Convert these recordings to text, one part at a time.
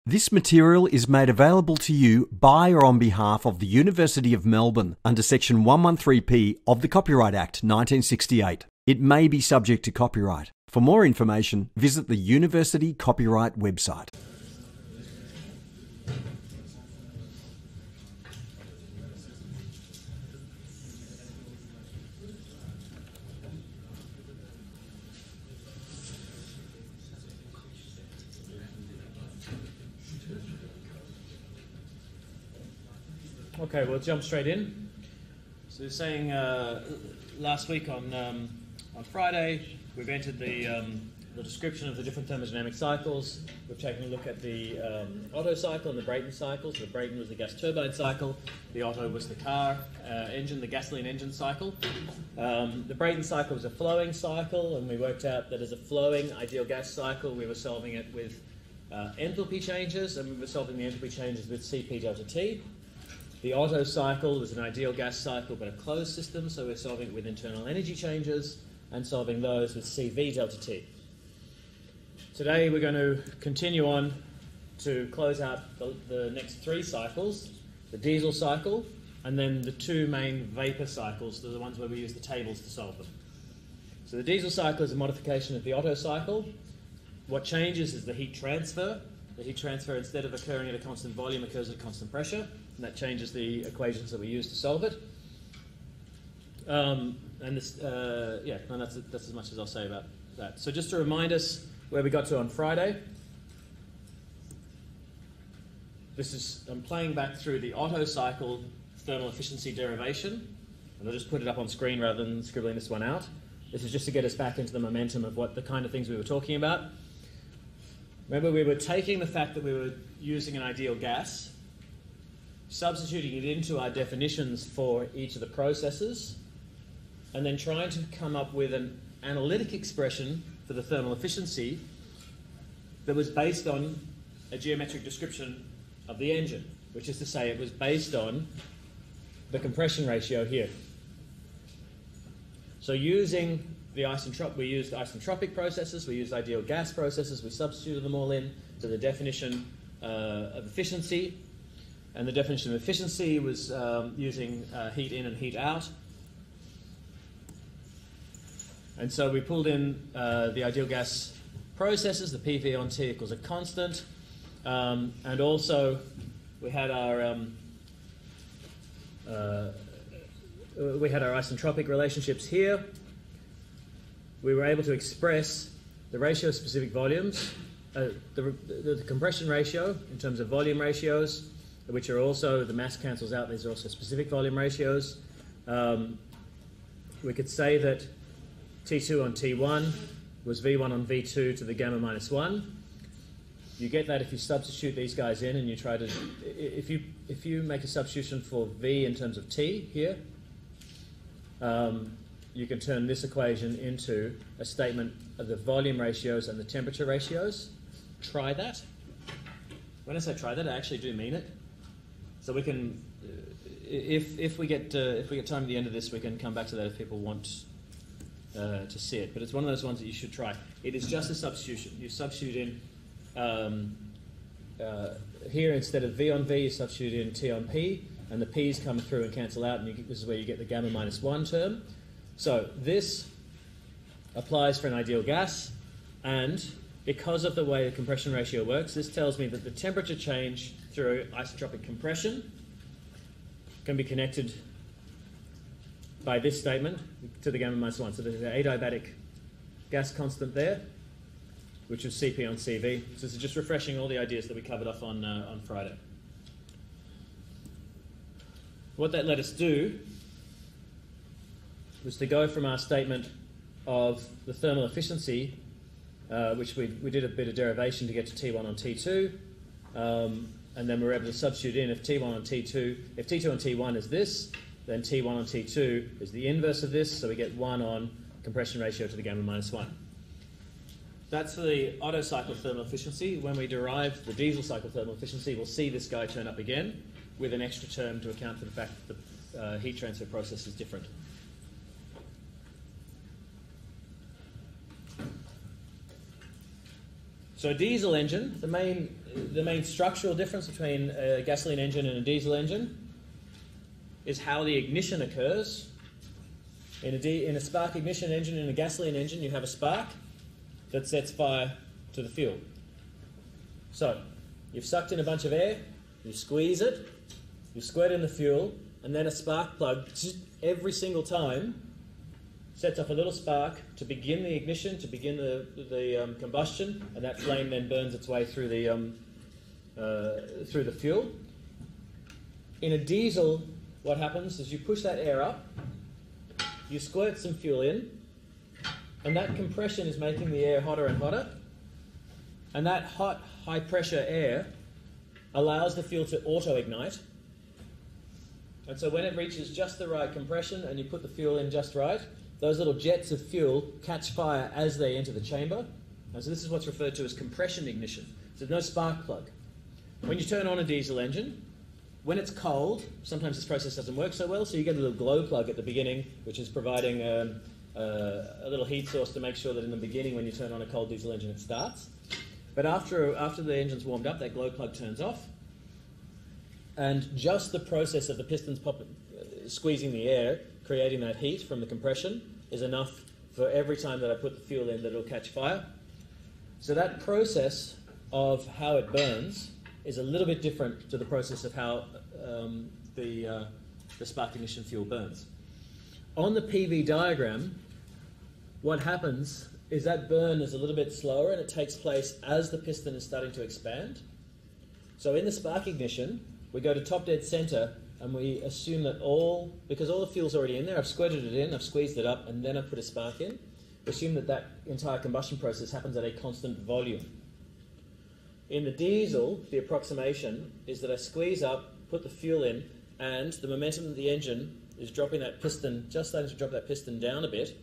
This material is made available to you by or on behalf of the University of Melbourne under Section 113P of the Copyright Act 1968. It may be subject to copyright. For more information, visit the University Copyright website. Okay, we'll jump straight in. So we're saying last week on Friday, we've entered the description of the different thermodynamic cycles. We've taken a look at the Otto cycle and the Brayton cycle. So the Brayton was the gas turbine cycle. The Otto was the car engine, the gasoline engine cycle. The Brayton cycle was a flowing cycle, and we worked out that as a flowing ideal gas cycle, we were solving it with enthalpy changes, and we were solving the enthalpy changes with Cp delta T. The Otto cycle was an ideal gas cycle but a closed system, so we're solving it with internal energy changes and solving those with Cv delta T. Today we're going to continue on to close out the next three cycles, the diesel cycle and then the two main vapour cycles. They're the ones where we use the tables to solve them. So the diesel cycle is a modification of the Otto cycle. What changes is the heat transfer. The heat transfer, instead of occurring at a constant volume, occurs at a constant pressure, and that changes the equations that we use to solve it. And that's as much as I'll say about that. So just to remind us where we got to on Friday, I'm playing back through the Otto cycle thermal efficiency derivation, and I'll just put it up on screen rather than scribbling this one out. This is just to get us back into the momentum of what the kind of things we were talking about. Remember, we were taking the fact that we were using an ideal gas, substituting it into our definitions for each of the processes, and then trying to come up with an analytic expression for the thermal efficiency that was based on a geometric description of the engine, which is to say it was based on the compression ratio here. So using we used isentropic processes, we used ideal gas processes, we substituted them all in to the definition of efficiency. And the definition of efficiency was using heat in and heat out. And so we pulled in the ideal gas processes, the PV on T equals a constant. And also we had our isentropic relationships here. We were able to express the ratio of specific volumes, the compression ratio in terms of volume ratios, which are also, the mass cancels out, these are also specific volume ratios. We could say that T2 on T1 was V1 on V2 to the gamma minus 1. You get that if you substitute these guys in and you try to, if you make a substitution for V in terms of T here, you can turn this equation into a statement of the volume ratios and the temperature ratios. Try that. When I say try that, I actually do mean it. So we can, if we get time at the end of this, we can come back to that if people want to see it. But it's one of those ones that you should try. It is just a substitution. You substitute in here instead of V on V, you substitute in T on P, and the P's come through and cancel out, and this is where you get the gamma minus 1 term. So this applies for an ideal gas, and because of the way the compression ratio works, this tells me that the temperature change through isentropic compression can be connected by this statement to the gamma minus 1. So there's an adiabatic gas constant there, which is Cp on Cv. So this is just refreshing all the ideas that we covered off on Friday. What that let us do was to go from our statement of the thermal efficiency, which we did a bit of derivation to get to T1 on T2, and then we were able to substitute in if T1 on T2, if T2 on T1 is this, then T1 on T2 is the inverse of this, so we get 1 on compression ratio to the gamma minus 1. That's for the Otto cycle thermal efficiency. When we derive the diesel cycle thermal efficiency, we'll see this guy turn up again with an extra term to account for the fact that the heat transfer process is different. So a diesel engine, the main structural difference between a gasoline engine and a diesel engine is how the ignition occurs. In a spark ignition engine and a gasoline engine, you have a spark that sets fire to the fuel. So you've sucked in a bunch of air, you squeeze it, you squirt in the fuel, and then a spark plug every single time sets off a little spark to begin the ignition, to begin the combustion, and that flame then burns its way through the fuel. In a diesel, what happens is you push that air up, you squirt some fuel in, and that compression is making the air hotter and hotter, and that hot, high-pressure air allows the fuel to auto-ignite. And so when it reaches just the right compression and you put the fuel in just right, those little jets of fuel catch fire as they enter the chamber. And so this is what's referred to as compression ignition. So there's no spark plug. When you turn on a diesel engine, when it's cold, sometimes this process doesn't work so well, so you get a little glow plug at the beginning, which is providing a little heat source to make sure that in the beginning when you turn on a cold diesel engine it starts. But after the engine's warmed up, that glow plug turns off, and just the process of the pistons squeezing the air, creating that heat from the compression, is enough for every time that I put the fuel in that it'll catch fire. So that process of how it burns is a little bit different to the process of how the spark ignition fuel burns. On the PV diagram, what happens is that burn is a little bit slower and it takes place as the piston is starting to expand. So in the spark ignition, we go to top dead center and we assume that because all the fuel's already in there, I've squirted it in, I've squeezed it up, and then I've put a spark in, we assume that that entire combustion process happens at a constant volume. In the diesel, the approximation is that I squeeze up, put the fuel in, and the momentum of the engine is dropping that piston, just starting to drop that piston down a bit.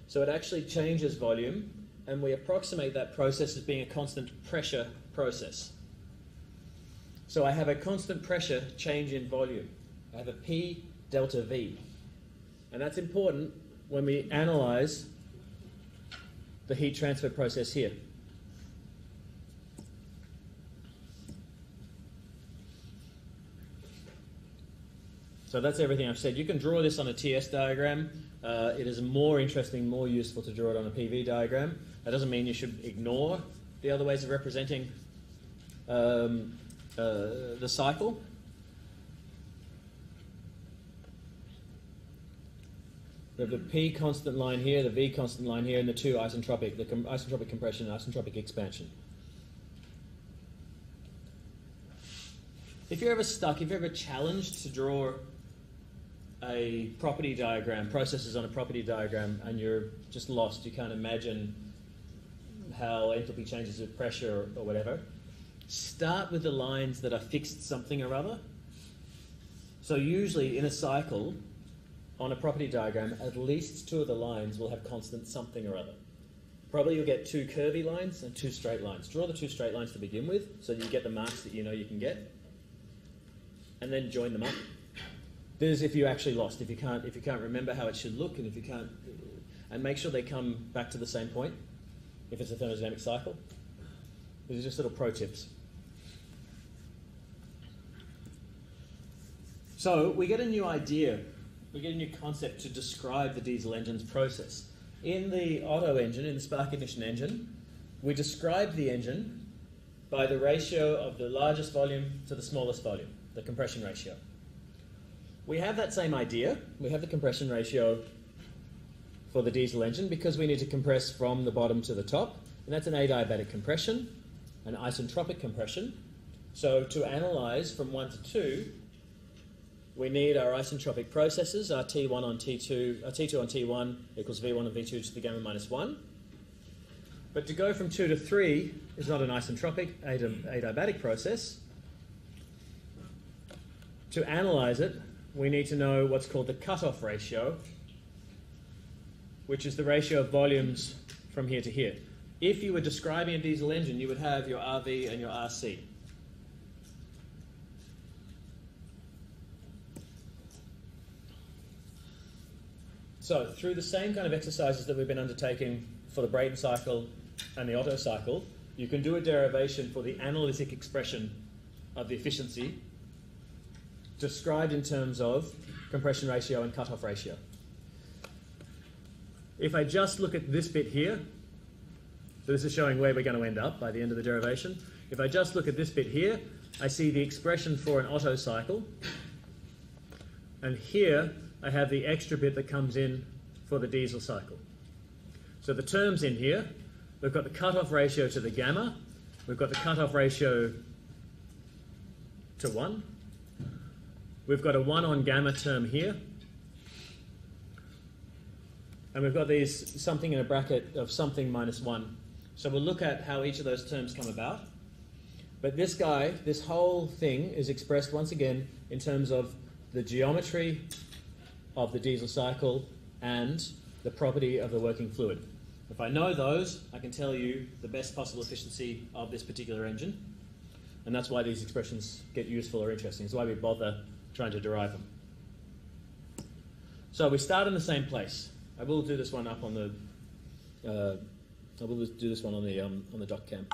So it actually changes volume, and we approximate that process as being a constant pressure process. So I have a constant pressure change in volume. I have a P delta V. And that's important when we analyze the heat transfer process here. So that's everything I've said. You can draw this on a TS diagram. It is more interesting, more useful to draw it on a PV diagram. That doesn't mean you should ignore the other ways of representing the cycle. We have the P constant line here, the V constant line here, and the two isentropic, the isentropic compression and isentropic expansion. If you're ever stuck, if you're ever challenged to draw a property diagram, processes on a property diagram, and you're just lost, you can't imagine how enthalpy changes with pressure or whatever, start with the lines that are fixed something or other. So usually in a cycle, on a property diagram, at least two of the lines will have constant something or other. Probably you'll get two curvy lines and two straight lines. Draw the two straight lines to begin with, so that you get the marks that you know you can get, and then join them up. This is if you're actually lost, if you can't remember how it should look, and if you can't, and make sure they come back to the same point if it's a thermodynamic cycle. These are just little pro tips. So we get a new idea, we get a new concept to describe the diesel engine's process. In the Otto engine, in the spark ignition engine, we describe the engine by the ratio of the largest volume to the smallest volume, the compression ratio. We have that same idea. We have the compression ratio for the diesel engine because we need to compress from the bottom to the top, and that's an adiabatic compression, an isentropic compression. So to analyze from 1 to 2, we need our isentropic processes, our T1 on T2, T2 on T1 equals V1 on V2 to the gamma minus 1. But to go from 2 to 3 is not an isentropic adiabatic process. To analyze it, we need to know what's called the cutoff ratio, which is the ratio of volumes from here to here. If you were describing a diesel engine, you would have your RV and your RC. So through the same kind of exercises that we've been undertaking for the Brayton cycle and the Otto cycle, you can do a derivation for the analytic expression of the efficiency described in terms of compression ratio and cutoff ratio. If I just look at this bit here, so this is showing where we're going to end up by the end of the derivation. If I just look at this bit here, I see the expression for an Otto cycle, and here I have the extra bit that comes in for the diesel cycle. So the terms in here, we've got the cutoff ratio to the gamma, we've got the cutoff ratio to 1, we've got a 1 on gamma term here, and we've got these something in a bracket of something minus 1. So we'll look at how each of those terms come about. But this guy, this whole thing is expressed once again in terms of the geometry of the diesel cycle and the property of the working fluid. If I know those, I can tell you the best possible efficiency of this particular engine. And that's why these expressions get useful or interesting. It's why we bother trying to derive them. So we start in the same place. I will do this one up on the. I will do this one on the doc cam.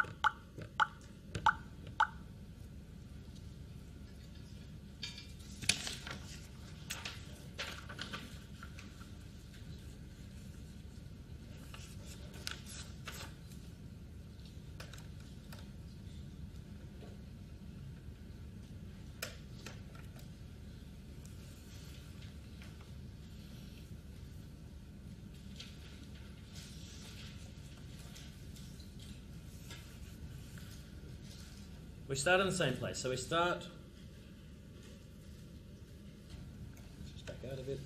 We start in the same place. So we start, just back out a bit.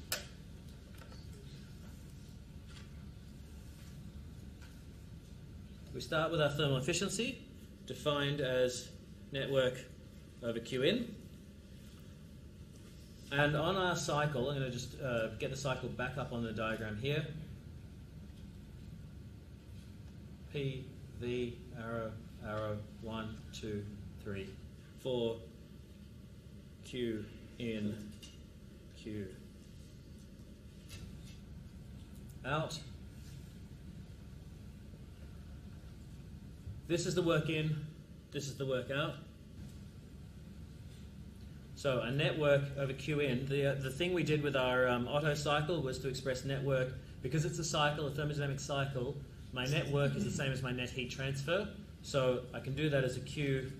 We start with our thermal efficiency, defined as network over Qin. And on our cycle, I'm going to just get the cycle back up on the diagram here. P, V, arrow, arrow, 1, 2, 3, 4, Q in, Q out. This is the work in, this is the work out. So a network over Q in, the thing we did with our Otto cycle was to express network, because it's a cycle, a thermodynamic cycle, my net work is the same as my net heat transfer. So I can do that as a Q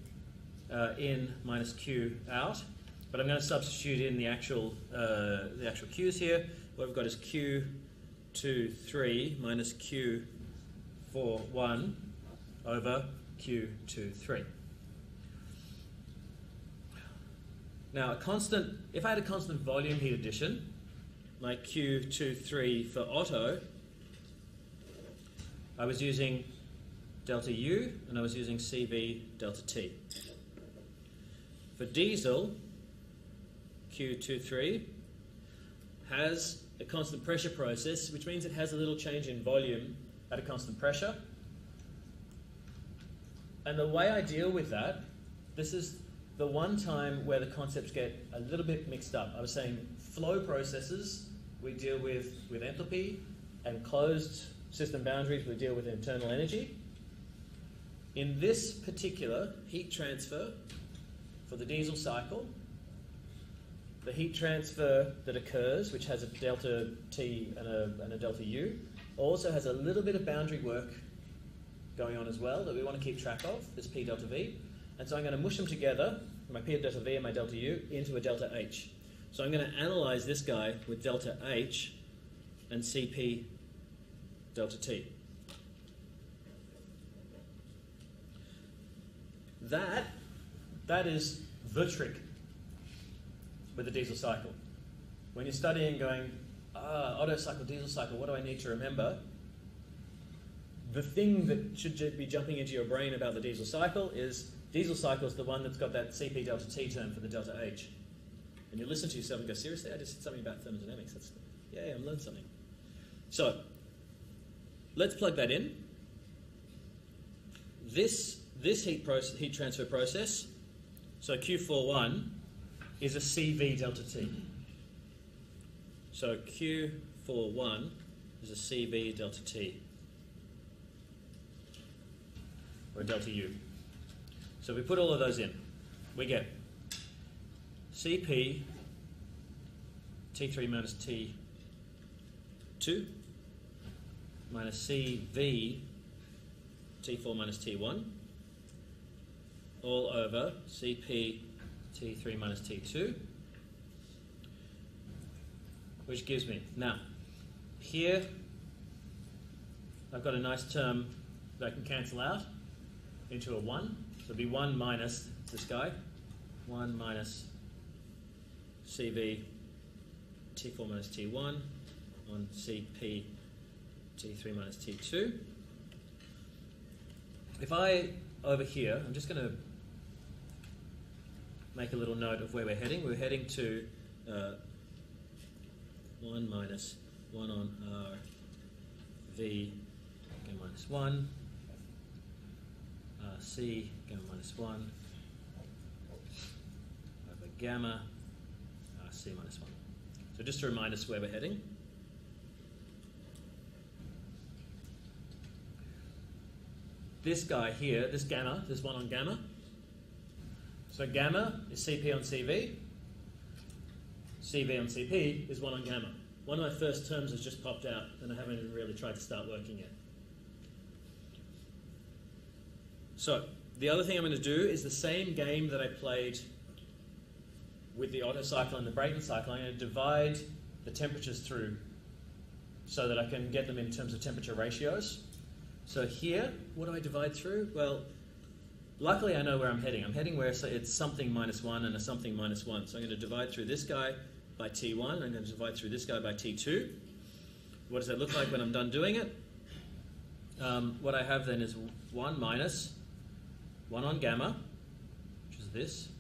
in minus Q out, but I'm going to substitute in the actual Q's here. What we've got is Q23 minus Q41 over Q23. Now, if I had a constant volume heat addition, like Q23 for Otto, I was using delta U and I was using CV delta T. For diesel, Q23 has a constant pressure process, which means it has a little change in volume at a constant pressure. And the way I deal with that, this is the one time where the concepts get a little bit mixed up. I was saying flow processes we deal with enthalpy, and closed system boundaries we deal with internal energy. In this particular heat transfer for the diesel cycle, the heat transfer that occurs, which has a delta T and a delta U, also has a little bit of boundary work going on as well that we want to keep track of, this P delta V. And so I'm going to mush them together, my P delta V and my delta U, into a delta H. So I'm going to analyze this guy with delta H and CP delta T. That is the trick with the diesel cycle. When you're studying going, Otto cycle, diesel cycle, what do I need to remember? The thing that should be jumping into your brain about the diesel cycle is diesel cycle is the one that's got that CP delta T term for the delta H. And you listen to yourself and go, seriously, I just said something about thermodynamics. Yeah, I learned something. So, let's plug that in. This heat transfer process, so Q41, is a CV delta T. So Q41 is a CV delta T. or a delta U. So if we put all of those in, we get Cp T3 minus T2 minus Cv T4 minus T1 all over Cp T3 minus T2, which gives me, now, here I've got a nice term that I can cancel out into a 1. So it'll be 1 minus this guy, 1 minus Cv T4 minus T1 on Cp T3 minus T2. If I, over here, I'm just going to make a little note of where we're heading. We're heading to 1 minus 1 on R V gamma minus 1, C gamma minus 1 over gamma C minus 1. So just to remind us where we're heading. This guy here, this gamma, this 1 on gamma. So gamma is Cp on Cv. Cv on Cp is 1 on gamma. One of my first terms has just popped out and I haven't even really tried to start working yet. So the other thing I'm going to do is the same game that I played with the Otto cycle and the Brayton cycle. I'm going to divide the temperatures through so that I can get them in terms of temperature ratios. So here, what do I divide through? Well, luckily I know where I'm heading. I'm heading where it's something minus 1 and a something minus 1. So I'm going to divide through this guy by T1. I'm going to divide through this guy by T2. What does that look like when I'm done doing it? What I have then is 1 minus 1 on gamma, which is this,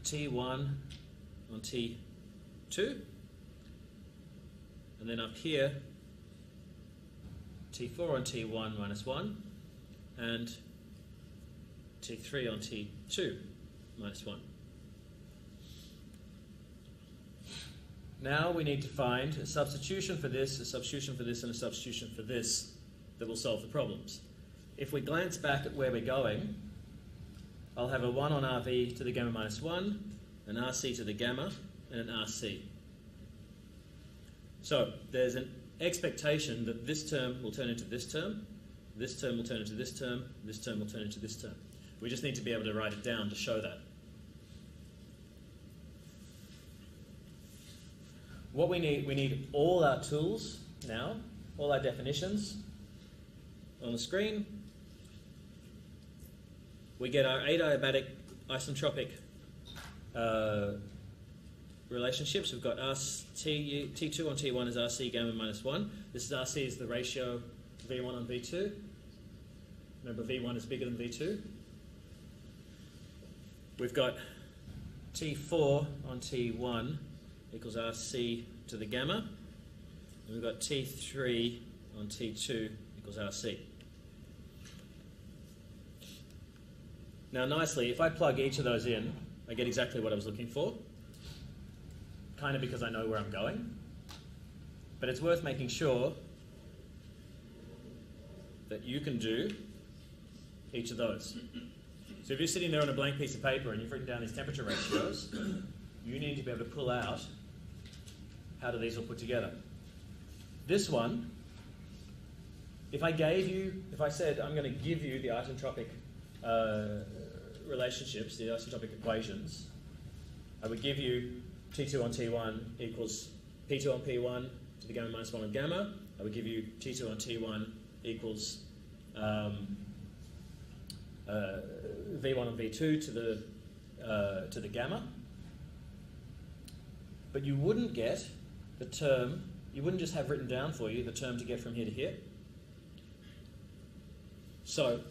T1 on T2, and then up here, T4 on T1 minus 1, and T3 on T2 minus 1. Now we need to find a substitution for this, a substitution for this, and a substitution for this that will solve the problems. If we glance back at where we're going, I'll have a 1 on RV to the gamma minus 1, an RC to the gamma, and an RC. So there's an expectation that this term will turn into this term will turn into this term will turn into this term. We just need to be able to write it down to show that. What we need all our tools now, all our definitions on the screen. We get our adiabatic isentropic relationships. We've got T2 on T1 is RC gamma minus 1. This is RC is the ratio V1 on V2. Remember, V1 is bigger than V2. We've got T4 on T1 equals RC to the gamma. And we've got T3 on T2 equals RC. Now nicely, if I plug each of those in, I get exactly what I was looking for, kind of because I know where I'm going. But it's worth making sure that you can do each of those. So if you're sitting there on a blank piece of paper and you've written down these temperature ratios, you need to be able to pull out how do these all put together. This one, if I said I'm going to give you the isentropic relationships, the isentropic equations, I would give you T2 on T1 equals P2 on P1 to the gamma minus 1 on gamma. I would give you T2 on T1 equals V1 on V2 to the gamma. But you wouldn't get the term, you wouldn't just have written down for you the term to get from here to here. So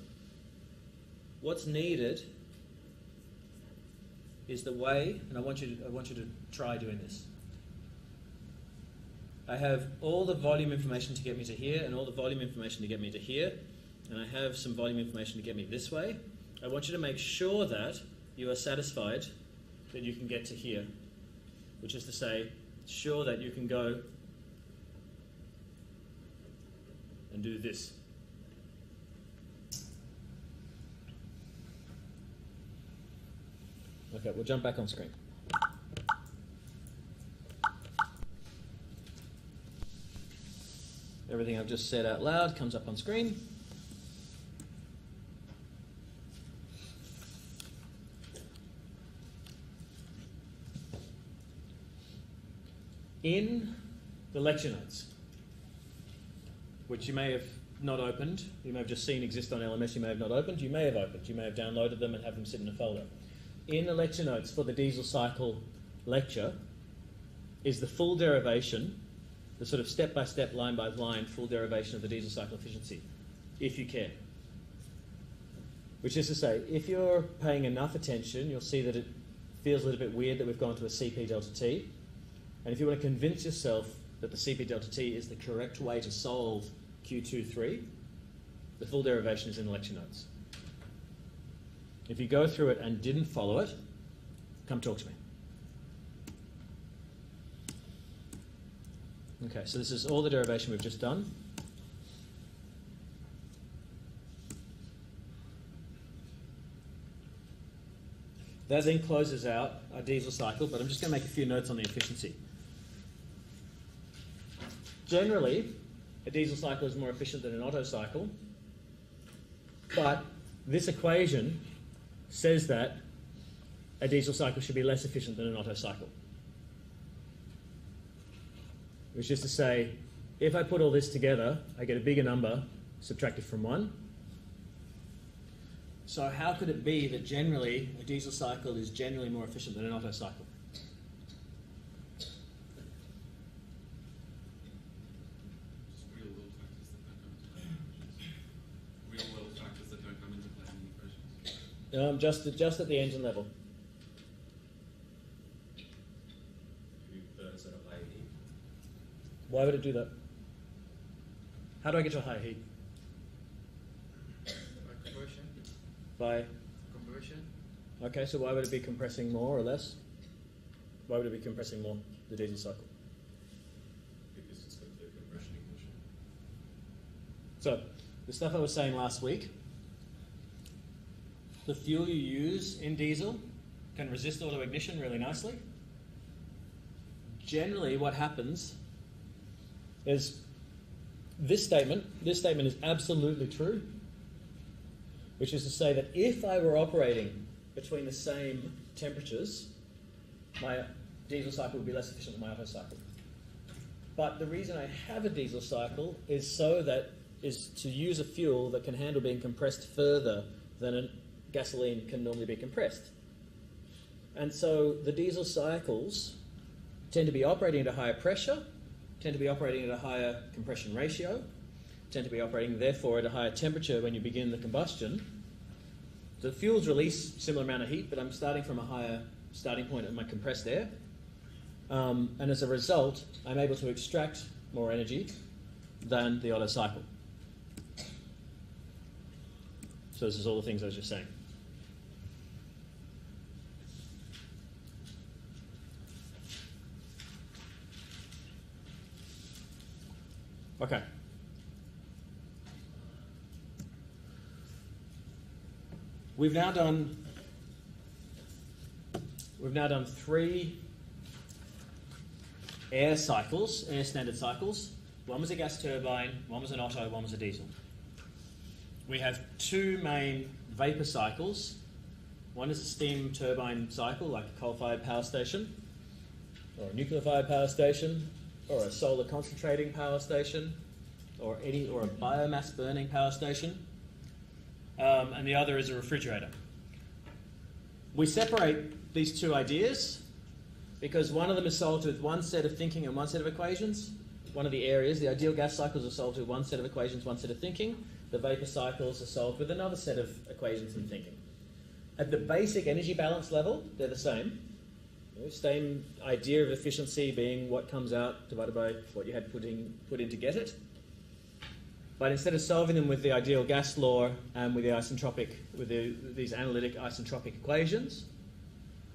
what's needed is the way, and I want you to try doing this. I have all the volume information to get me to here and all the volume information to get me to here, and I have some volume information to get me this way. I want you to make sure that you are satisfied that you can get to here, which is to say, sure that you can go and do this. Okay, we'll jump back on screen. Everything I've just said out loud comes up on screen. In the lecture notes, which you may have not opened, you may have just seen exist on LMS, you may have not opened, you may have opened, you may have downloaded them and have them sit in a folder. In the lecture notes for the diesel cycle lecture is the full derivation, the sort of step-by-step, line-by-line full derivation of the diesel cycle efficiency, if you care. Which is to say, if you're paying enough attention, you'll see that it feels a little bit weird that we've gone to a CP delta T. And if you want to convince yourself that the CP delta T is the correct way to solve Q23, the full derivation is in the lecture notes. If you go through it and didn't follow it, come talk to me. Okay, so this is all the derivation we've just done. That then closes out our diesel cycle, but I'm just going to make a few notes on the efficiency. Generally, a diesel cycle is more efficient than an Otto cycle, but this equation says that a diesel cycle should be less efficient than an Otto cycle. Which is to say, if I put all this together, I get a bigger number subtracted from 1. So how could it be that generally a diesel cycle is generally more efficient than an Otto cycle? Just at the engine level. Why would it do that? How do I get to a higher heat? By conversion. By? Conversion. Okay, so why would it be compressing more or less? Why would it be compressing more, the diesel cycle? Because it's got the compression ignition. So, the stuff I was saying last week, the fuel you use in diesel can resist auto-ignition really nicely. Generally, what happens is this statement is absolutely true, which is to say that if I were operating between the same temperatures, my diesel cycle would be less efficient than my Otto cycle. But the reason I have a diesel cycle is to use a fuel that can handle being compressed further than a gasoline can normally be compressed. And so the diesel cycles tend to be operating at a higher pressure, tend to be operating at a higher compression ratio, tend to be operating therefore at a higher temperature when you begin the combustion. The fuels release a similar amount of heat, but I'm starting from a higher starting point of my compressed air. And as a result, I'm able to extract more energy than the Otto cycle. So this is all the things I was just saying. Okay. We've now done 3 air cycles, air standard cycles. One was a gas turbine, one was an Otto, one was a diesel. We have 2 main vapor cycles. One is a steam turbine cycle, like a coal-fired power station, or a nuclear-fired power station, or a solar concentrating power station, or a biomass burning power station, and the other is a refrigerator. We separate these 2 ideas because one of them is solved with one set of thinking and one set of equations. One of the areas, the ideal gas cycles, are solved with one set of equations, one set of thinking. The vapor cycles are solved with another set of equations and thinking. At the basic energy balance level, they're the same. Same idea of efficiency being what comes out divided by what you had put in to get it. But instead of solving them with the ideal gas law and with these analytic isentropic equations,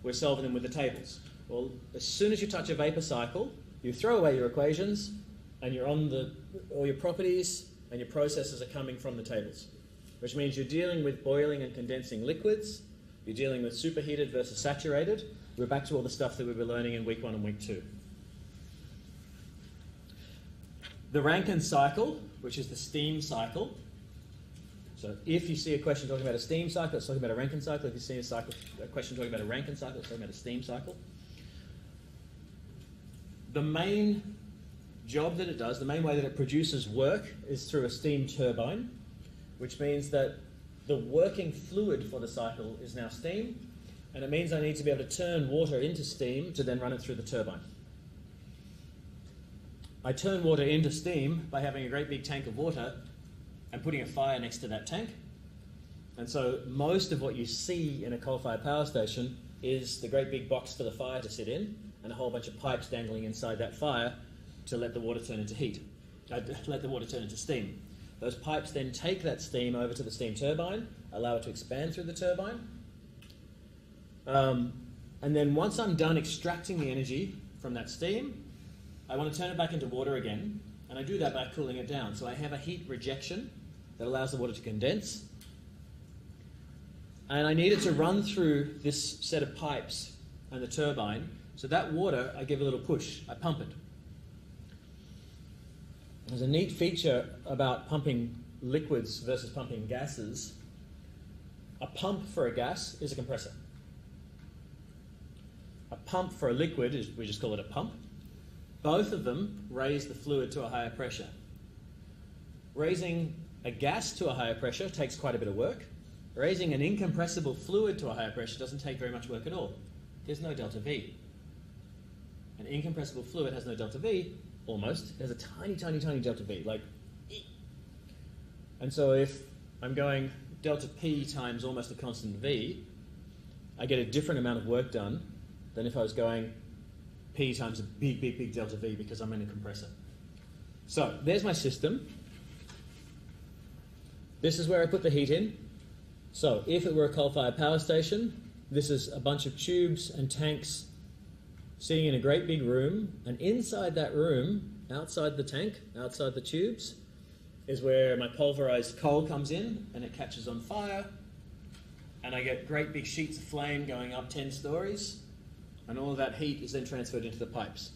we're solving them with the tables. Well, as soon as you touch a vapor cycle, you throw away your equations, and you're on all your properties and your processes are coming from the tables, which means you're dealing with boiling and condensing liquids, You're dealing with superheated versus saturated. We're back to all the stuff that we were learning in week 1 and week 2. The Rankine cycle, which is the steam cycle. So if you see a question talking about a steam cycle, it's talking about a Rankine cycle. If you see a question talking about a Rankine cycle, it's talking about a steam cycle. The main job that it does, the main way that it produces work is through a steam turbine, which means that the working fluid for the cycle is now steam, and it means I need to be able to turn water into steam to then run it through the turbine. I turn water into steam by having a great big tank of water and putting a fire next to that tank. And so most of what you see in a coal-fired power station is the great big box for the fire to sit in and a whole bunch of pipes dangling inside that fire to let the water turn into heat, let the water turn into steam. Those pipes then take that steam over to the steam turbine, allow it to expand through the turbine. And then once I'm done extracting the energy from that steam, I want to turn it back into water again, and I do that by cooling it down. So I have a heat rejection that allows the water to condense. And I need it to run through this set of pipes and the turbine. So that water, I give a little push. I pump it. There's a neat feature about pumping liquids versus pumping gases. A pump for a gas is a compressor. A pump for a liquid, we just call it a pump. Both of them raise the fluid to a higher pressure. Raising a gas to a higher pressure takes quite a bit of work. Raising an incompressible fluid to a higher pressure doesn't take very much work at all. There's no delta V. An incompressible fluid has no delta V, almost. There's a tiny, tiny, tiny delta V, like E. And so if I'm going delta P times almost a constant V, I get a different amount of work done than if I was going P times a big, big, big delta V because I'm in a compressor. So there's my system. This is where I put the heat in. So if it were a coal-fired power station, this is a bunch of tubes and tanks sitting in a great big room, and inside that room, outside the tank, outside the tubes, is where my pulverized coal comes in and it catches on fire, and I get great big sheets of flame going up 10 stories, and all of that heat is then transferred into the pipes.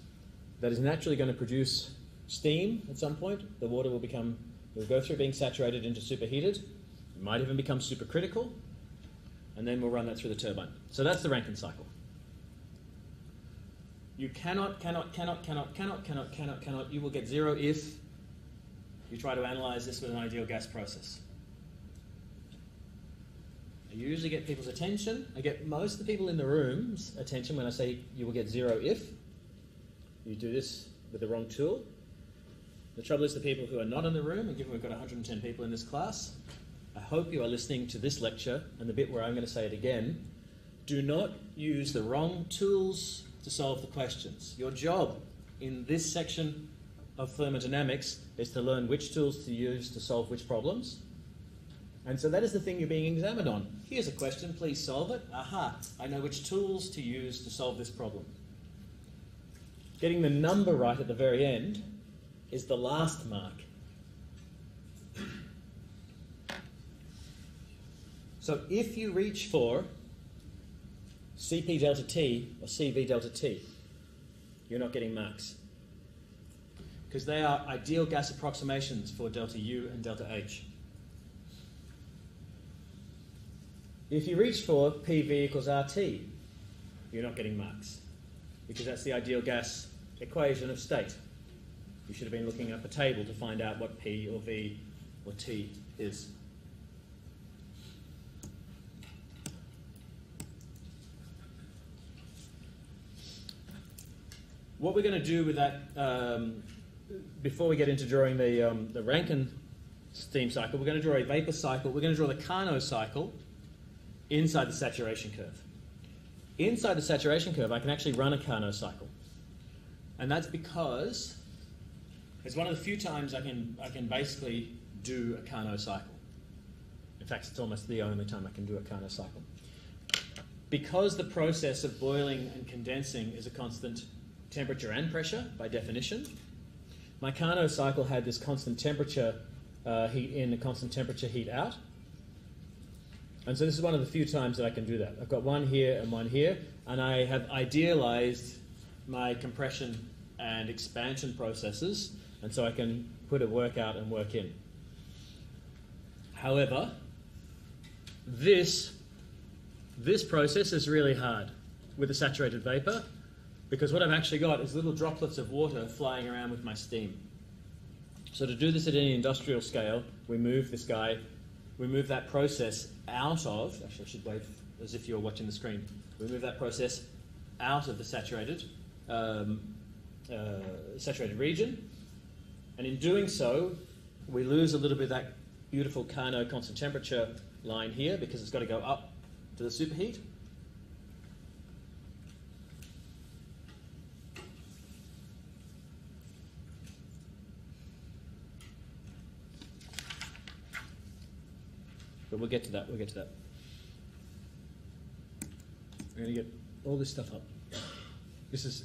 That is naturally going to produce steam at some point. The water will go through being saturated into superheated. It might even become supercritical, and then we'll run that through the turbine. So that's the Rankine cycle. You cannot, you will get zero if you try to analyze this with an ideal gas process. I usually get people's attention. I get most of the people in the room's attention when I say you will get zero if you do this with the wrong tool. The trouble is the people who are not in the room, and given we've got 110 people in this class, I hope you are listening to this lecture and the bit where I'm going to say it again. Do not use the wrong tools to solve the questions. Your job in this section of thermodynamics is to learn which tools to use to solve which problems. And so that is the thing you're being examined on. Here's a question, please solve it. Aha, I know which tools to use to solve this problem. Getting the number right at the very end is the last mark. So if you reach for Cp delta T or Cv delta T, you're not getting marks, because they are ideal gas approximations for delta U and delta H. If you reach for PV equals RT, you're not getting marks, because that's the ideal gas equation of state. You should have been looking up a table to find out what P or V or T is. What we're going to do with that, before we get into drawing the Rankine steam cycle, we're going to draw a vapor cycle. We're going to draw the Carnot cycle inside the saturation curve. Inside the saturation curve, I can actually run a Carnot cycle. And that's because it's one of the few times I can basically do a Carnot cycle. In fact, it's almost the only time I can do a Carnot cycle. Because the process of boiling and condensing is a constant temperature and pressure by definition, my Carnot cycle had this constant temperature heat in, a constant temperature heat out. And so this is one of the few times that I can do that. I've got one here and one here, and I have idealized my compression and expansion processes, and so I can put a work out and work in. However, this process is really hard with the saturated vapor, because what I've actually got is little droplets of water flying around with my steam. So to do this at any industrial scale, we move that process out of, actually I should wave as if you're watching the screen, we move that process out of the saturated region, and in doing so, we lose a little bit of that beautiful Carnot constant temperature line here, because it's got to go up to the superheat. But we'll get to that, We're going to get all this stuff up. This is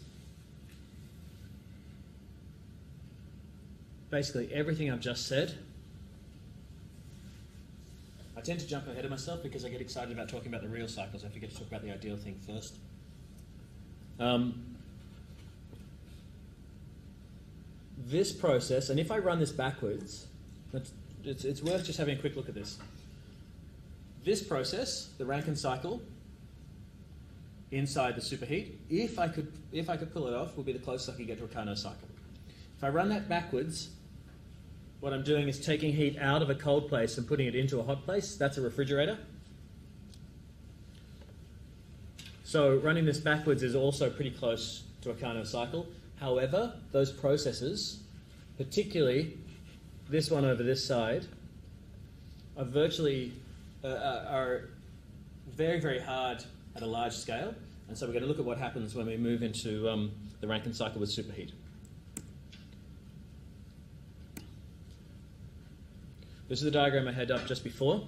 basically everything I've just said. I tend to jump ahead of myself because I get excited about talking about the real cycles. I forget to talk about the ideal thing first. This process, and if I run this backwards, it's worth just having a quick look at this. This process, the Rankine cycle, inside the superheat, if I could pull it off, will be the closest I could get to a Carnot cycle. If I run that backwards, what I'm doing is taking heat out of a cold place and putting it into a hot place. That's a refrigerator. So running this backwards is also pretty close to a Carnot cycle. However, those processes, particularly this one over this side, are are very, very hard at a large scale. And so we're going to look at what happens when we move into the Rankine cycle with superheat. This is the diagram I had up just before.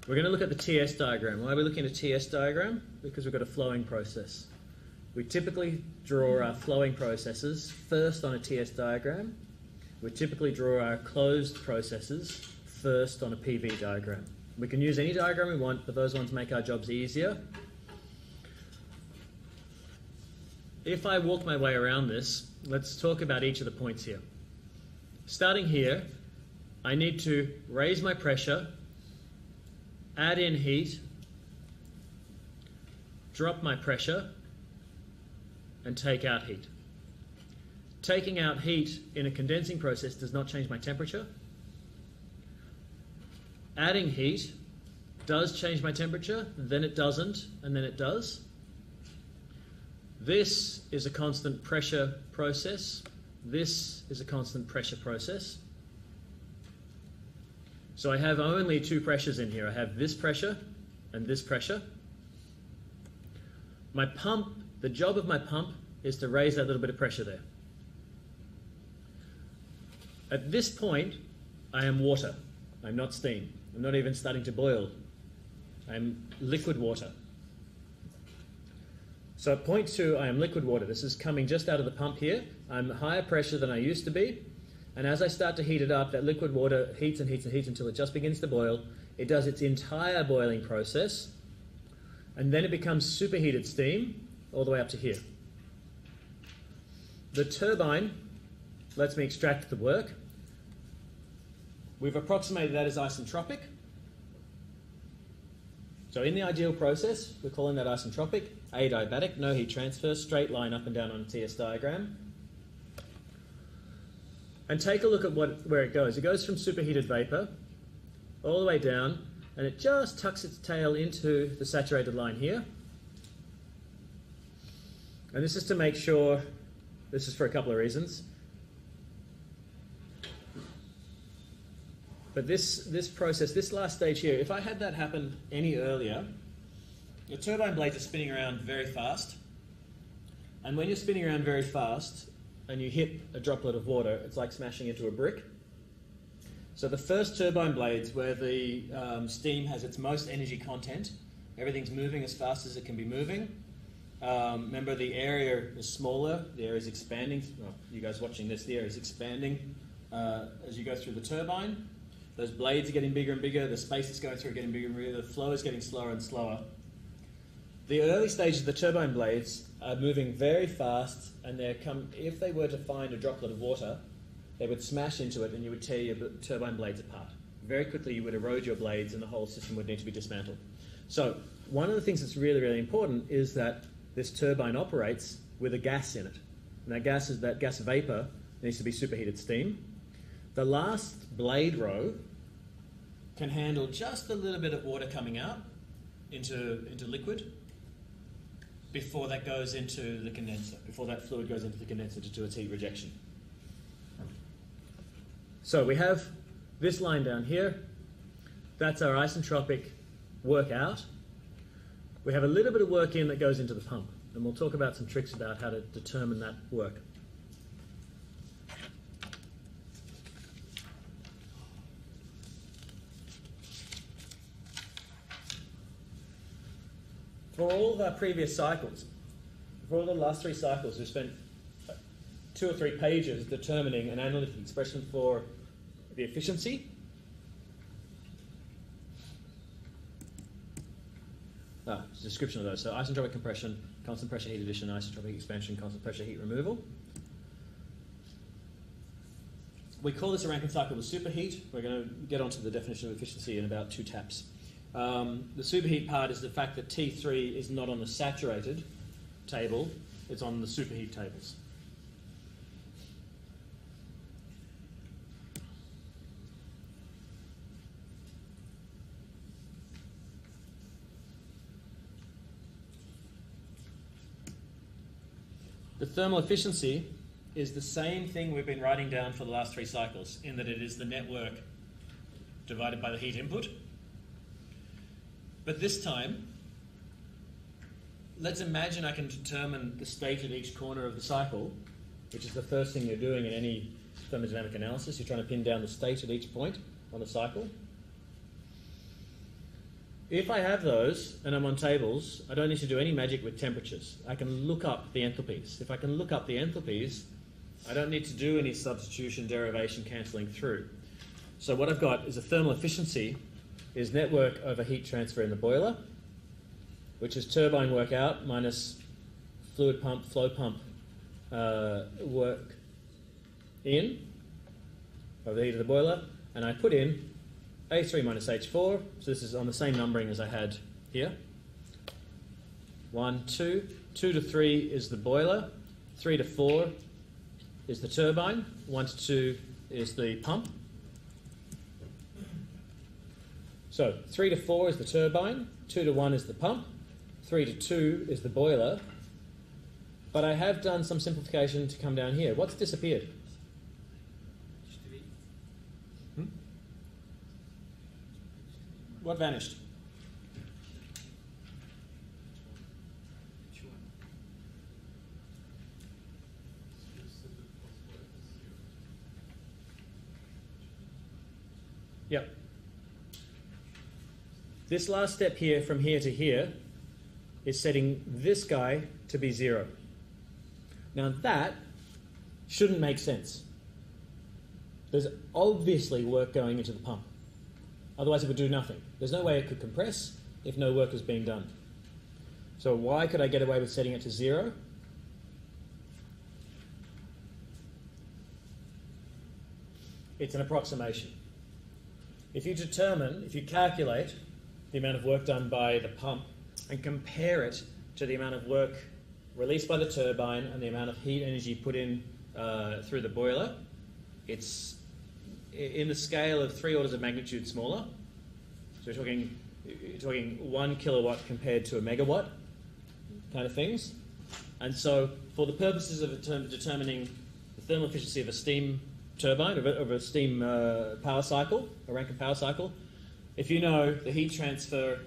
We're going to look at the TS diagram. Why are we looking at a TS diagram? Because we've got a flowing process. We typically draw our flowing processes first on a TS diagram. We typically draw our closed processes first on a PV diagram. We can use any diagram we want, but those ones make our jobs easier. If I walk my way around this, let's talk about each of the points here. Starting here, I need to raise my pressure, add in heat, drop my pressure, and take out heat. Taking out heat in a condensing process does not change my temperature. Adding heat does change my temperature, then it doesn't, and then it does. This is a constant pressure process. This is a constant pressure process. So I have only two pressures in here. I have this pressure and this pressure. My pump, the job of my pump is to raise that little bit of pressure there. At this point, I am water. I'm not steam. I'm not even starting to boil. I'm liquid water. So at point 2, I am liquid water. This is coming just out of the pump here. I'm higher pressure than I used to be. And as I start to heat it up, that liquid water heats and heats and heats until it just begins to boil. It does its entire boiling process. And then it becomes superheated steam all the way up to here. The turbine lets me extract the work. We've approximated that as isentropic. So in the ideal process, we're calling that isentropic, adiabatic, no heat transfer, straight line up and down on a TS diagram. And take a look at where it goes. It goes from superheated vapor all the way down, and it just tucks its tail into the saturated line here. And this is to make sure, this is for a couple of reasons. But this process, this last stage here, if I had that happen any earlier, your turbine blades are spinning around very fast. And when you're spinning around very fast and you hit a droplet of water, it's like smashing into a brick. So the first turbine blades, where the steam has its most energy content, everything's moving as fast as it can be moving. Remember, the area is smaller, the area is expanding. Well, you guys watching this, the area is expanding as you go through the turbine. Those blades are getting bigger and bigger, the space it's going through is getting bigger and bigger, the flow is getting slower and slower. The early stages of the turbine blades are moving very fast, and if they were to find a droplet of water, they would smash into it and you would tear your turbine blades apart. Very quickly you would erode your blades and the whole system would need to be dismantled. So one of the things that's really, really important is that this turbine operates with a gas in it. And that gas vapor needs to be superheated steam. The last blade row can handle just a little bit of water coming out into liquid before that goes into the condenser, before that fluid goes into the condenser to do its heat rejection. So we have this line down here. That's our isentropic work out. We have a little bit of work in that goes into the pump, and we'll talk about some tricks about how to determine that work. For all of our previous cycles, for all the last 3 cycles, we've spent 2 or 3 pages determining an analytic expression for the efficiency. Description of those. So isentropic compression, constant pressure heat addition, isentropic expansion, constant pressure heat removal. We call this a Rankine cycle with superheat. We're going to get onto the definition of efficiency in about 2 taps. The superheat part is the fact that T3 is not on the saturated table, it's on the superheat tables. The thermal efficiency is the same thing we've been writing down for the last 3 cycles, in that it is the network divided by the heat input. But this time, let's imagine I can determine the state at each corner of the cycle, which is the first thing you're doing in any thermodynamic analysis. You're trying to pin down the state at each point on the cycle. If I have those and I'm on tables, I don't need to do any magic with temperatures. I can look up the enthalpies. If I can look up the enthalpies, I don't need to do any substitution, derivation, cancelling through. So what I've got is a thermal efficiency is network over heat transfer in the boiler, which is turbine work out minus fluid pump, flow pump work in over the heat of the boiler, and I put in A3 minus H4, so this is on the same numbering as I had here. 1, 2, 2 to 3 is the boiler, 3 to 4 is the turbine, 1 to 2 is the pump. So 3 to 4 is the turbine, 2 to 1 is the pump, 3 to 2 is the boiler, but I have done some simplification to come down here. What's disappeared? What vanished? Yep. This last step here, from here to here, is setting this guy to be 0. Now that shouldn't make sense. There's obviously work going into the pump. Otherwise it would do nothing. There's no way it could compress if no work is being done. So why could I get away with setting it to 0? It's an approximation. If you calculate the amount of work done by the pump and compare it to the amount of work released by the turbine and the amount of heat energy put in through the boiler, it's in the scale of 3 orders of magnitude smaller. So you're talking 1 kilowatt compared to a megawatt kind of things. And so for the purposes of determining the thermal efficiency of a steam turbine, of a steam power cycle, a Rankine power cycle, if you know the heat transfer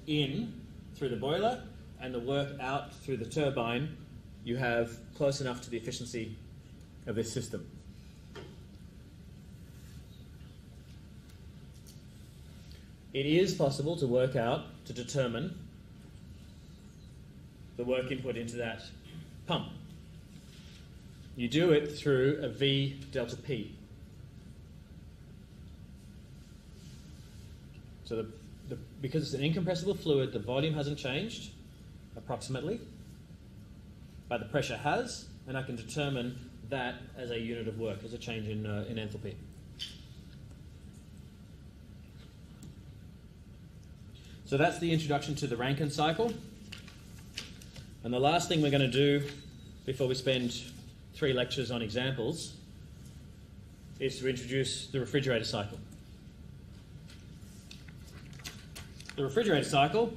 in through the boiler and the work out through the turbine, you have close enough to the efficiency of this system. It is possible to work out, to determine the work input into that pump. You do it through a V delta P. So because it's an incompressible fluid, the volume hasn't changed, approximately, but the pressure has, and I can determine that as a unit of work, as a change in enthalpy. So that's the introduction to the Rankine cycle. And the last thing we're going to do before we spend 3 lectures on examples is to introduce the refrigerator cycle. The refrigerator cycle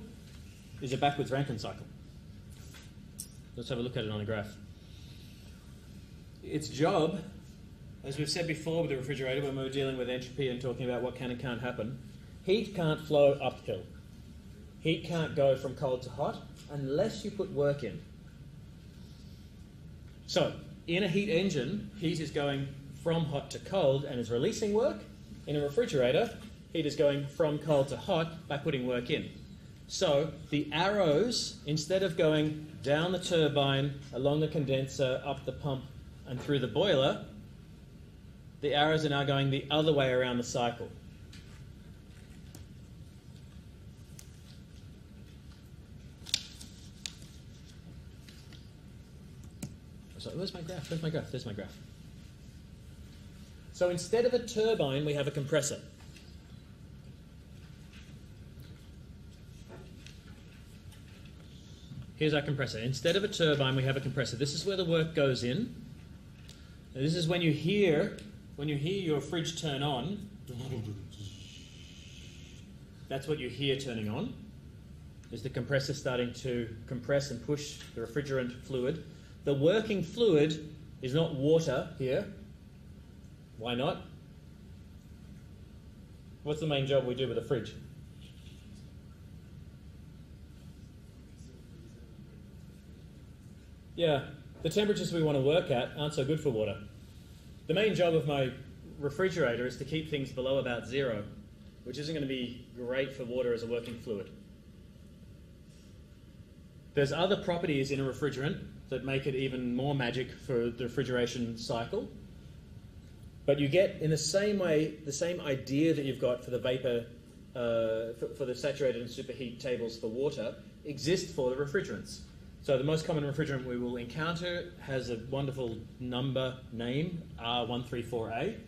is a backwards Rankine cycle. Let's have a look at it on the graph. Its job, as we've said before with the refrigerator when we were dealing with entropy and talking about what can and can't happen, heat can't flow uphill. Heat can't go from cold to hot unless you put work in. So, in a heat engine, heat is going from hot to cold and is releasing work. In a refrigerator, heat is going from cold to hot by putting work in. So, the arrows, instead of going down the turbine, along the condenser, up the pump, and through the boiler, the arrows are now going the other way around the cycle. So where's my graph? Where's my graph? There's my graph. So instead of a turbine, we have a compressor. Here's our compressor. Instead of a turbine, we have a compressor. This is where the work goes in. And this is when you hear your fridge turn on. That's what you hear turning on. Is the compressor starting to compress and push the refrigerant fluid. The working fluid is not water here. Why not? What's the main job we do with a fridge? Yeah, the temperatures we want to work at aren't so good for water. The main job of my refrigerator is to keep things below about 0, which isn't going to be great for water as a working fluid. There's other properties in a refrigerant that make it even more magic for the refrigeration cycle. But you get, in the same way, the same idea that you've got for the vapor, for the saturated and superheat tables for water, exist for the refrigerants. So the most common refrigerant we will encounter has a wonderful name, R134A.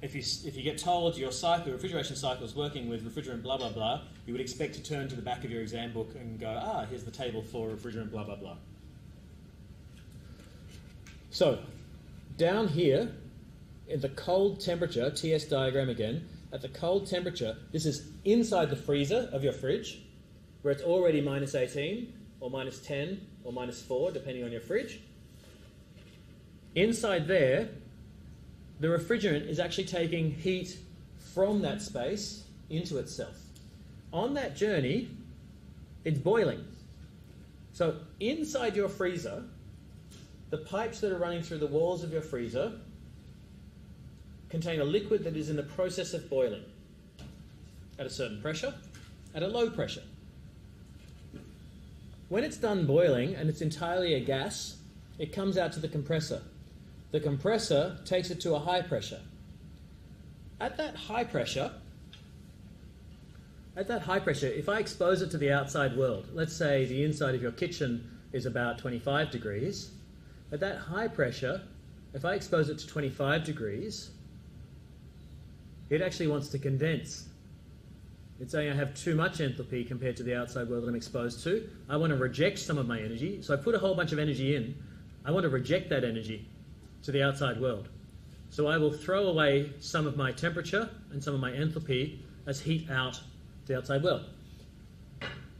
If you get told your refrigeration cycle is working with refrigerant blah, blah, blah, you would expect to turn to the back of your exam book and go, here's the table for refrigerant blah, blah, blah. So, down here, in the cold temperature, TS diagram again, at the cold temperature, this is inside the freezer of your fridge, where it's already minus 18, or minus 10, or minus 4, depending on your fridge. Inside there, the refrigerant is actually taking heat from that space into itself. On that journey, it's boiling. So inside your freezer, the pipes that are running through the walls of your freezer contain a liquid that is in the process of boiling at a certain pressure, at a low pressure. When it's done boiling and it's entirely a gas, it comes out to the compressor. The compressor takes it to a high pressure. At that high pressure, if I expose it to the outside world, let's say the inside of your kitchen is about 25 degrees, at that high pressure, if I expose it to 25 degrees, it actually wants to condense. It's saying I have too much enthalpy compared to the outside world that I'm exposed to. I want to reject some of my energy, so I put a whole bunch of energy in. I want to reject that energy to the outside world. So I will throw away some of my temperature and some of my enthalpy as heat out to the outside world.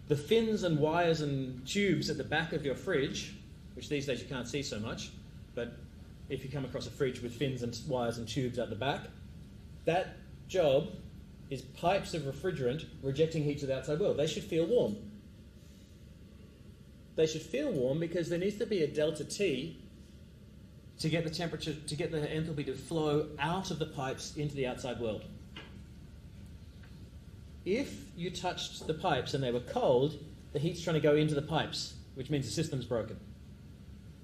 The fins and wires and tubes at the back of your fridge, which these days you can't see so much, but if you come across a fridge with fins and wires and tubes at the back, that job is pipes of refrigerant rejecting heat to the outside world. They should feel warm. They should feel warm because there needs to be a delta T to get the temperature, to get the enthalpy to flow out of the pipes into the outside world. If you touched the pipes and they were cold, the heat's trying to go into the pipes, which means the system's broken.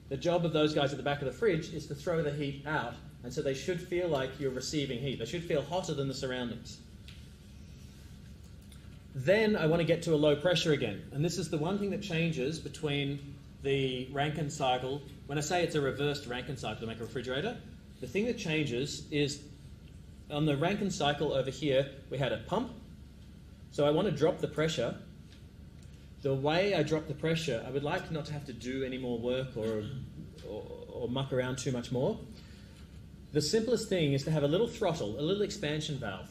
The job of those guys at the back of the fridge is to throw the heat out, and so they should feel like you're receiving heat. They should feel hotter than the surroundings. Then I want to get to a low pressure again. And this is the one thing that changes between the Rankine cycle. When I say it's a reversed Rankine cycle to make a refrigerator, the thing that changes is on the Rankine cycle over here, we had a pump. So I want to drop the pressure. The way I drop the pressure, I would like not to have to do any more work or muck around too much more. The simplest thing is to have a little throttle, a little expansion valve,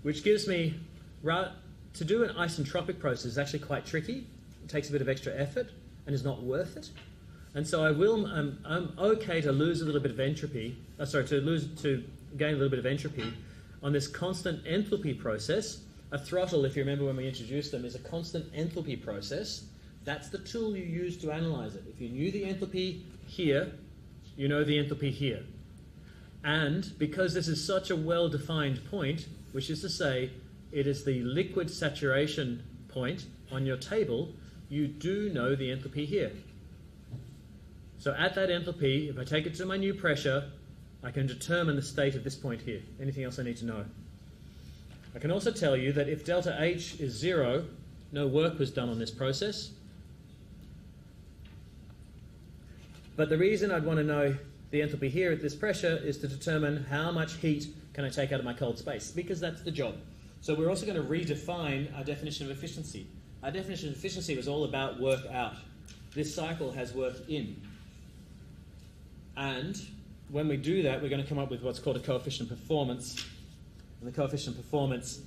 which gives me, to do an isentropic process is actually quite tricky. It takes a bit of extra effort and is not worth it. And so I'm okay to lose a little bit of entropy, to gain a little bit of entropy on this constant enthalpy process. A throttle, if you remember when we introduced them, is a constant enthalpy process. That's the tool you use to analyze it. If you knew the enthalpy here, you know the enthalpy here. And because this is such a well-defined point, which is to say it is the liquid saturation point on your table, you do know the enthalpy here. So at that enthalpy, if I take it to my new pressure, I can determine the state of this point here. Anything else I need to know? I can also tell you that if delta H is 0, no work was done on this process. But the reason I'd want to know the enthalpy here at this pressure is to determine how much heat can I take out of my cold space, because that's the job. So we're also going to redefine our definition of efficiency. Our definition of efficiency was all about work out. This cycle has work in. And when we do that, we're going to come up with what's called a coefficient of performance. And the coefficient of performance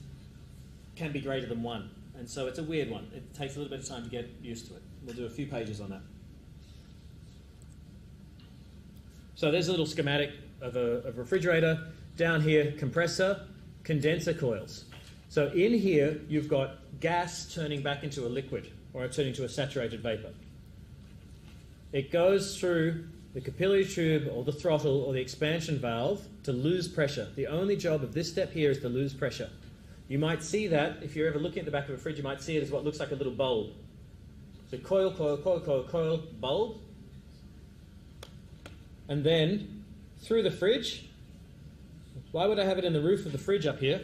can be greater than 1. And so it's a weird one. It takes a little bit of time to get used to it. We'll do a few pages on that. So there's a little schematic of a refrigerator. Down here, compressor, condenser coils. So in here, you've got gas turning back into a liquid, or turning to a saturated vapor. It goes through the capillary tube or the throttle or the expansion valve to lose pressure. The only job of this step here is to lose pressure. You might see that, if you're ever looking at the back of a fridge, you might see it as what looks like a little bulb. So coil, coil, coil, coil, coil, bulb. And then through the fridge, why would I have it in the roof of the fridge up here?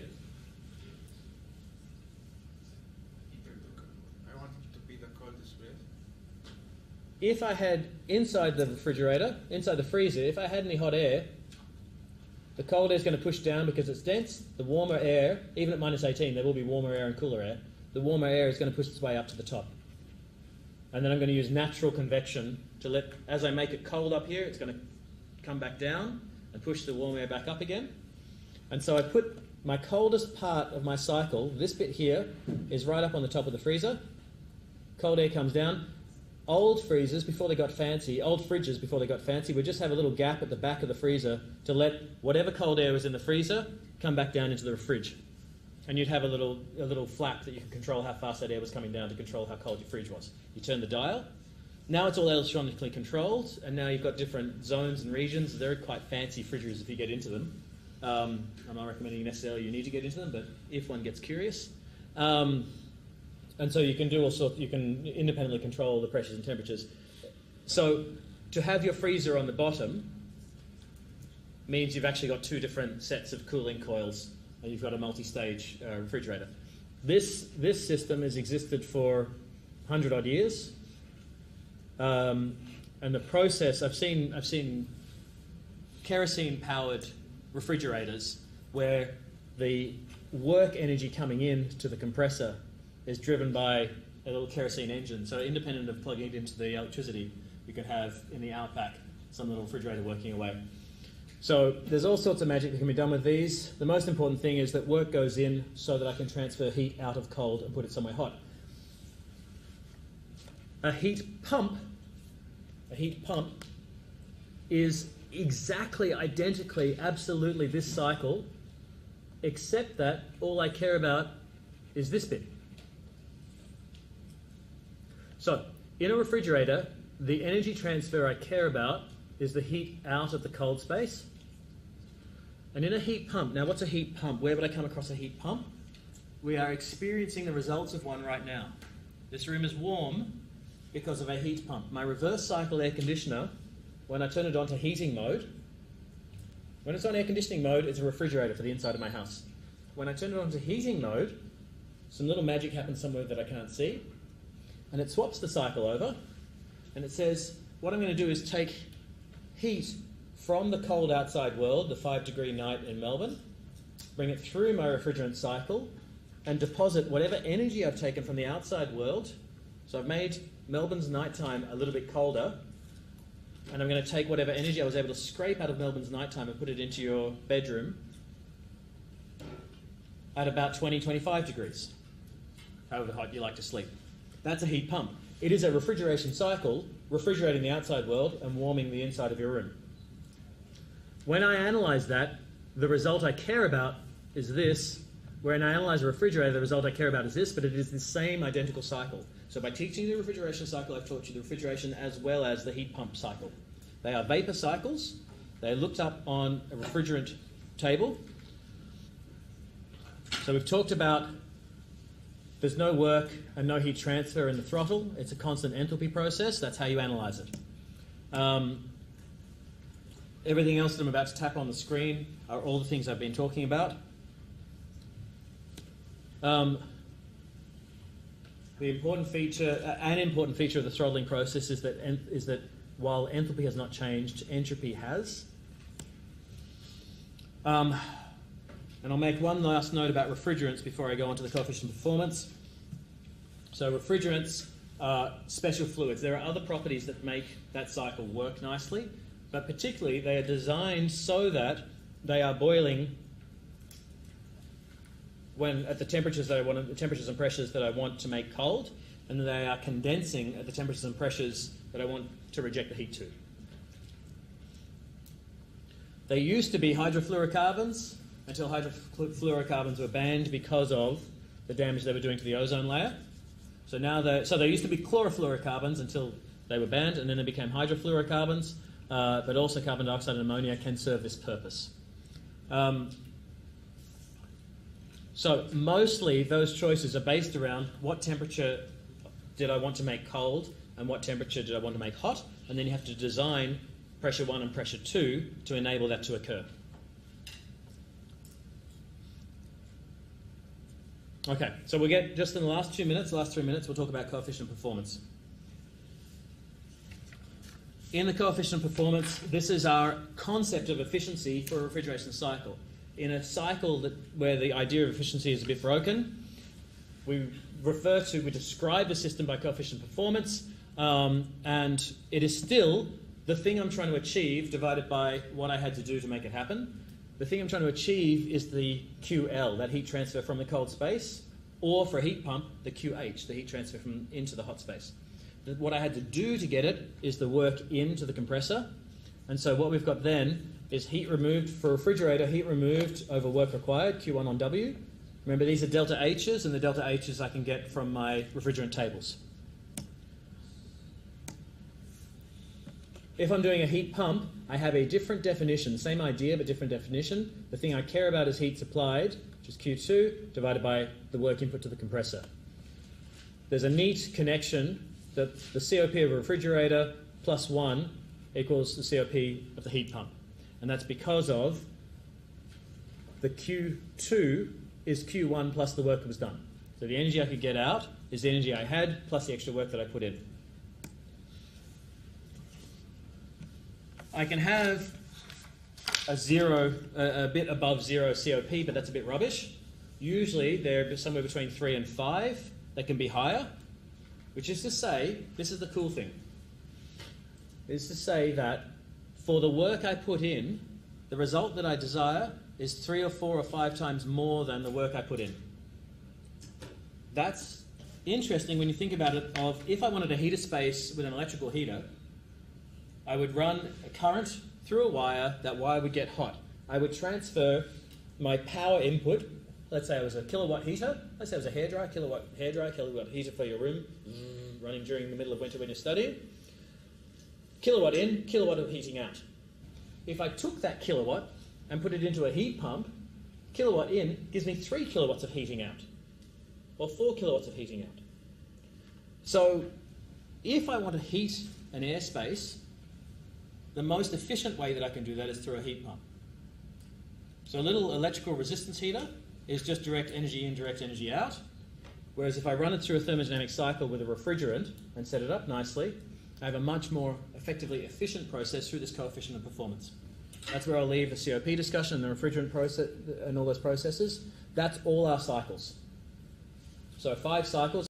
I want it to be the coldest place. If I had inside the refrigerator, inside the freezer, if I had any hot air, the cold air is going to push down because it's dense. The warmer air, even at minus 18, there will be warmer air and cooler air. The warmer air is going to push its way up to the top. And then I'm going to use natural convection to let, as I make it cold up here, it's going to come back down and push the warm air back up again. And so I put my coldest part of my cycle, this bit here, is right up on the top of the freezer. Cold air comes down. Old freezers, before they got fancy, old fridges before they got fancy, would just have a little gap at the back of the freezer to let whatever cold air was in the freezer come back down into the fridge. And you'd have a little flap that you could control how fast that air was coming down to control how cold your fridge was. You turn the dial. Now it's all electronically controlled, and now you've got different zones and regions. They're quite fancy fridges if you get into them. I'm not recommending necessarily you need to get into them, but if one gets curious. And so you can do all sorts, you can independently control the pressures and temperatures. So to have your freezer on the bottom means you've actually got two different sets of cooling coils, and you've got a multi-stage refrigerator. This system has existed for 100 odd years. And the process, I've seen kerosene-powered refrigerators where the work energy coming in to the compressor is driven by a little kerosene engine. So independent of plugging it into the electricity, you can have in the outback some little refrigerator working away. So there's all sorts of magic that can be done with these. The most important thing is that work goes in so that I can transfer heat out of cold and put it somewhere hot. A heat pump is exactly, identically, absolutely this cycle, except that all I care about is this bit. So, in a refrigerator, the energy transfer I care about is the heat out of the cold space. And in a heat pump, now what's a heat pump? Where would I come across a heat pump? We are experiencing the results of one right now. This room is warm because of a heat pump. My reverse cycle air conditioner, when I turn it on to heating mode, when it's on air conditioning mode, it's a refrigerator for the inside of my house. When I turn it on to heating mode, some little magic happens somewhere that I can't see, and it swaps the cycle over, and it says, what I'm going to do is take heat from the cold outside world, the 5-degree night in Melbourne, bring it through my refrigerant cycle, and deposit whatever energy I've taken from the outside world. So I've made Melbourne's nighttime a little bit colder, and I'm going to take whatever energy I was able to scrape out of Melbourne's nighttime and put it into your bedroom at about 20, 25 degrees, however hot you like to sleep. That's a heat pump. It is a refrigeration cycle, refrigerating the outside world and warming the inside of your room. When I analyze that, the result I care about is this. When I analyze a refrigerator, the result I care about is this, but it is the same identical cycle. So by teaching you the refrigeration cycle, I've taught you the refrigeration as well as the heat pump cycle. They are vapor cycles. They're looked up on a refrigerant table. So we've talked about there's no work and no heat transfer in the throttle. It's a constant enthalpy process. That's how you analyze it. Everything else that I'm about to tap on the screen are all the things I've been talking about. The important feature, an important feature of the throttling process is that while enthalpy has not changed, entropy has. And I'll make one last note about refrigerants before I go on to the coefficient of performance. So refrigerants are special fluids. There are other properties that make that cycle work nicely, but particularly they are designed so that they are boiling when at the temperatures that I want, the temperatures and pressures that I want to make cold, and they are condensing at the temperatures and pressures that I want to reject the heat to. They used to be hydrofluorocarbons until hydrofluorocarbons were banned because of the damage they were doing to the ozone layer. So now they used to be chlorofluorocarbons until they were banned, and then they became hydrofluorocarbons, but also carbon dioxide and ammonia can serve this purpose. So mostly those choices are based around what temperature did I want to make cold and what temperature did I want to make hot, and then you have to design pressure 1 and pressure 2 to enable that to occur. Okay, so we'll get just in the last 2 minutes, last 3 minutes, we'll talk about coefficient of performance. In the coefficient of performance, this is our concept of efficiency for a refrigeration cycle. In a cycle where the idea of efficiency is a bit broken, we describe the system by coefficient of performance, and it is still the thing I'm trying to achieve divided by what I had to do to make it happen. The thing I'm trying to achieve is the QL, that heat transfer from the cold space, or for a heat pump, the QH, the heat transfer from into the hot space. What I had to do to get it is the work into the compressor, and so what we've got then is heat removed for a refrigerator, heat removed over work required, Q1 on W. Remember, these are delta H's, and the delta H's I can get from my refrigerant tables. If I'm doing a heat pump, I have a different definition, same idea but different definition. The thing I care about is heat supplied, which is Q2, divided by the work input to the compressor. There's a neat connection that the COP of a refrigerator plus 1 equals the COP of the heat pump. And that's because of the Q2 is Q1 plus the work that was done. So the energy I could get out is the energy I had plus the extra work that I put in. I can have a bit above 0 COP, but that's a bit rubbish. Usually they're somewhere between 3 and 5. They can be higher, which is to say, this is the cool thing, is to say that for the work I put in, the result that I desire is 3 or 4 or 5 times more than the work I put in. That's interesting when you think about it of if I wanted to heat a space with an electrical heater, I would run a current through a wire, that wire would get hot. I would transfer my power input, let's say it was a kilowatt heater, let's say it was a hairdryer, kilowatt heater for your room, running during the middle of winter when you're studying. Kilowatt in, kilowatt of heating out. If I took that kilowatt and put it into a heat pump, kilowatt in gives me 3 kilowatts of heating out, or 4 kilowatts of heating out. So if I want to heat an airspace, the most efficient way that I can do that is through a heat pump. So a little electrical resistance heater is just direct energy in, direct energy out. Whereas if I run it through a thermodynamic cycle with a refrigerant and set it up nicely, I have a much more effectively efficient process through this coefficient of performance. That's where I'll leave the COP discussion and the refrigerant process and all those processes. That's all our cycles. So 5 cycles.